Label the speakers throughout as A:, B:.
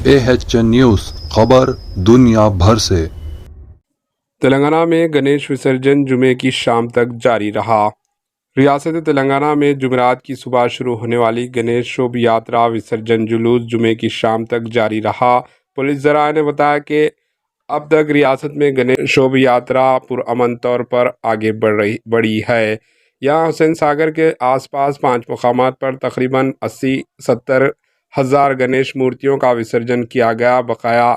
A: AHN news خبر دنیا بھر سے۔
B: تلنگانہ میں گنیش وسرجن جمعے کی شام تک جاری رہا۔ ریاست تلنگانہ میں جمعرات کی صبح شروع ہونے والی گنیش شوبھ یاترا وسرجن جلوس جمعے کی شام تک جاری رہا۔ پولیس ذرائع نے بتایا کہ اب تک ریاست میں گنیش شوبھ یاترا پرامن طور پر آگے بڑھی ہے۔ یہاں حسین ساگر کے آس پاس 5 مقامات پر تقریباً 80-70 ہزار گنیش مورتیوں کا وسرجن کیا گیا۔ بقایا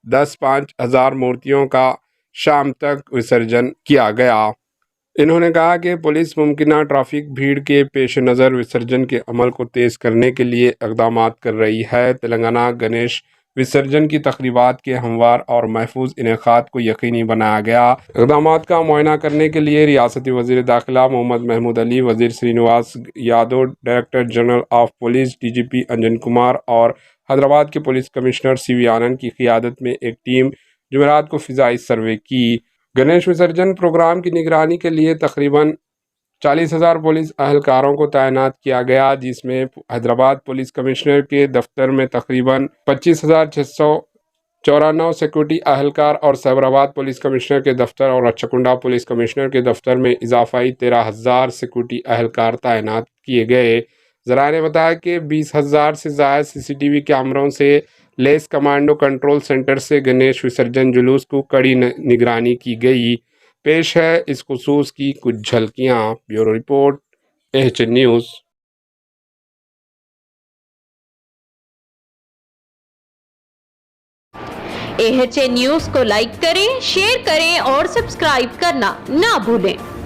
B: 10-5 ہزار مورتیوں کا شام تک وسرجن کیا گیا۔ انہوں نے کہا کہ پولیس ممکنہ ٹریفک بھیڑ کے پیش نظر وسرجن کے عمل کو تیز کرنے کے لیے اقدامات کر رہی ہے۔ تلنگانہ گنیش وسرجن کی تقریبات کے ہموار اور محفوظ انعقاد کو یقینی بنایا گیا۔ اقدامات کا معائنہ کرنے کے لیے ریاستی وزیر داخلہ محمد محمود علی، وزیر Srinivas Yadav, director general of police DGP engine Kumar اور حیدرآباد کے پولیس کمشنر CV آنند کی قیادت میں ایک ٹیم جمعرات کو فضائی سروے کی۔ گنیش وسرجن پروگرام کی نگرانی کے لیے تقریباً 40,000 پولیس اہلکاروں کو تعینات کیا گیا، جس میں حیدرآباد پولیس کمشنر کے دفتر میں تقریباً 25,694 سیکورٹی اہلکار اور سائبرآباد پولیس کمشنر کے دفتر اور رچکنڈا پولیس کمشنر کے دفتر میں اضافی 13,000 سیکورٹی اہلکار تعینات کیے گئے۔ ذرائع نے بتایا کہ 20,000 سے زائد CCTV کیمروں سے لیس کمانڈو کنٹرول سینٹر سے گنیش وسرجن جلوس کو کڑی نگرانی کی گئی۔ پیش ہے اس خصوص کی کچھ جھلکیاں۔ Bureau report AHN news.
C: AHN news کو لائک کریں، شیئر کریں اور سبسکرائب کرنا نہ بھولیں۔